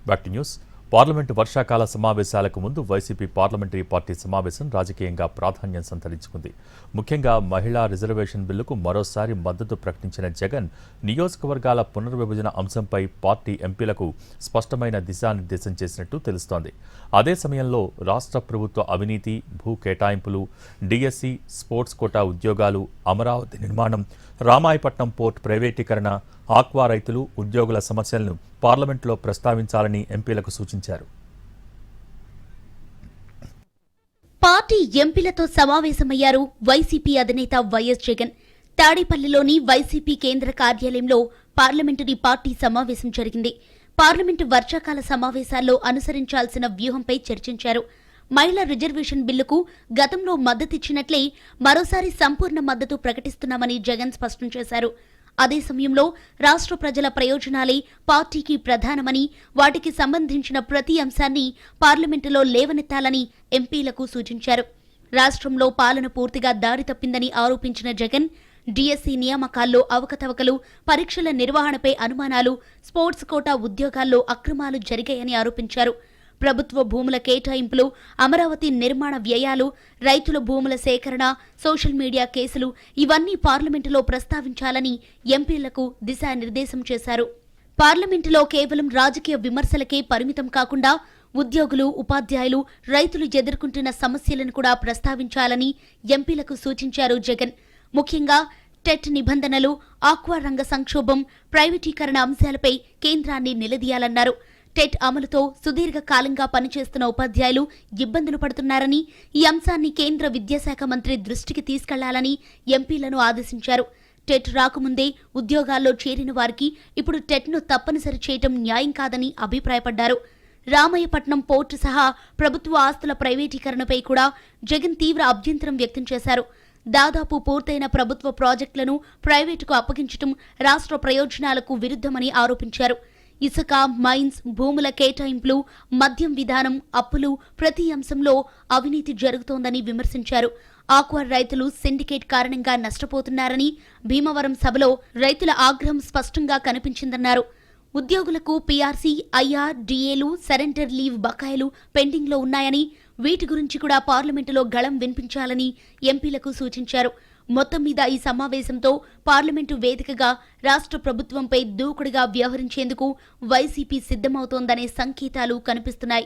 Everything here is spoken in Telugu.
Back to news. పార్లమెంటు వర్షాకాల సమావేశాలకు ముందు వైసీపీ పార్లమెంటరీ పార్టీ సమావేశం రాజకీయంగా ప్రాధాన్యం సంతరించుకుంది. ముఖ్యంగా మహిళా రిజర్వేషన్ బిల్లుకు మరోసారి మద్దతు ప్రకటించిన జగన్ నియోజకవర్గాల పునర్విభజన అంశంపై పార్టీ ఎంపీలకు స్పష్టమైన దిశానిర్దేశం చేసినట్టు తెలుస్తోంది. అదే సమయంలో రాష్ట్ర ప్రభుత్వ అవినీతి, భూ కేటాయింపులు, డిఎస్సి, స్పోర్ట్స్ కోటా ఉద్యోగాలు, అమరావతి నిర్మాణం, రామాయపట్నం పోర్ట్ ప్రైవేటీకరణ, ఆక్వా రైతులు, ఉద్యోగుల సమస్యలను పార్లమెంటులో ప్రస్తావించాలని ఎంపీలకు సూచించారు. పార్టీ ఎంపీలతో సమావేశమయ్యారు వైసీపీ అధినేత వైఎస్ జగన్. తాడేపల్లిలోని వైసీపీ కేంద్ర కార్యాలయంలో పార్లమెంటరీ పార్టీ సమావేశం జరిగింది. పార్లమెంటు వర్షాకాల సమావేశాల్లో అనుసరించాల్సిన వ్యూహంపై చర్చించారు. మహిళా రిజర్వేషన్ బిల్లుకు గతంలో మద్దతిచ్చినట్లే మరోసారి సంపూర్ణ మద్దతు ప్రకటిస్తున్నామని జగన్ స్పష్టం చేశారు. అదే సమయంలో రాష్ట్ర ప్రజల ప్రయోజనాలే పార్టీకి ప్రధానమని, వాటికి సంబంధించిన ప్రతి అంశాన్ని పార్లమెంటులో లేవనెత్తాలని ఎంపీలకు సూచించారు. రాష్ట్రంలో పాలన పూర్తిగా దారి తప్పిందని ఆరోపించిన జగన్ డిఎస్సి నియామకాల్లో అవకతవకలు, పరీక్షల నిర్వహణపై అనుమానాలు, స్పోర్ట్స్ కోటా ఉద్యోగాల్లో అక్రమాలు జరిగాయని ఆరోపించారు. ప్రభుత్వ భూముల కేటాయింపులు, అమరావతి నిర్మాణ వ్యయాలు, రైతుల భూముల సేకరణ, సోషల్ మీడియా కేసులు ఇవన్నీ పార్లమెంటులో ప్రస్తావించాలని ఎంపీలకు దిశానిర్దేశం చేశారు. పార్లమెంటులో కేవలం రాజకీయ విమర్శలకే పరిమితం కాకుండా ఉద్యోగులు, ఉపాధ్యాయులు, రైతులు ఎదుర్కొంటున్న సమస్యలను కూడా ప్రస్తావించాలని ఎంపీలకు సూచించారు జగన్. ముఖ్యంగా టెట్ నిబంధనలు, ఆక్వా రంగ సంక్షోభం, ప్రైవేటీకరణ అంశాలపై కేంద్రాన్ని నిలదీయాలన్నారు. టెట్ అమలుతో సుదీర్ఘకాలంగా పనిచేస్తున్న ఉపాధ్యాయులు ఇబ్బందులు పడుతున్నారని, ఈ అంశాన్ని కేంద్ర విద్యాశాఖ మంత్రి దృష్టికి తీసుకెళ్లాలని ఎంపీలను ఆదేశించారు. టెట్ రాకముందే ఉద్యోగాల్లో చేరిన వారికి ఇప్పుడు టెట్ను తప్పనిసరి చేయటం న్యాయం కాదని అభిప్రాయపడ్డారు. రామాయపట్నం పోర్టు సహా ప్రభుత్వ ఆస్తుల ప్రైవేటీకరణపై కూడా జగన్ తీవ్ర అభ్యంతరం వ్యక్తం చేశారు. దాదాపు పూర్తయిన ప్రభుత్వ ప్రాజెక్టులను ప్రైవేటుకు అప్పగించడం రాష్ట్ర ప్రయోజనాలకు విరుద్ధమని ఆరోపించారు. ఇసుక, మైన్స్, భూముల కేటాయింపులు, మద్యం విధానం, అప్పులు ప్రతి అంశంలో అవినీతి జరుగుతోందని విమర్శించారు. ఆక్వా రైతులు సిండికేట్ కారణంగా నష్టపోతున్నారని, భీమవరం సభలో రైతుల ఆగ్రహం స్పష్టంగా కనిపించిందన్నారు. ఉద్యోగులకు పీఆర్సీ, ఐఆర్, డిఏలు, సరెండర్ లీవ్ బకాయిలు పెండింగ్లో ఉన్నాయని, వీటి గురించి కూడా పార్లమెంటులో గళం వినిపించాలని ఎంపీలకు సూచించారు. మొత్తం మీద ఈ సమావేశంతో పార్లమెంటు వేదికగా రాష్ట్ర ప్రభుత్వంపై దూకుడుగా వ్యవహరించేందుకు వైసీపీ సిద్ధమవుతోందనే సంకేతాలు కనిపిస్తున్నాయి.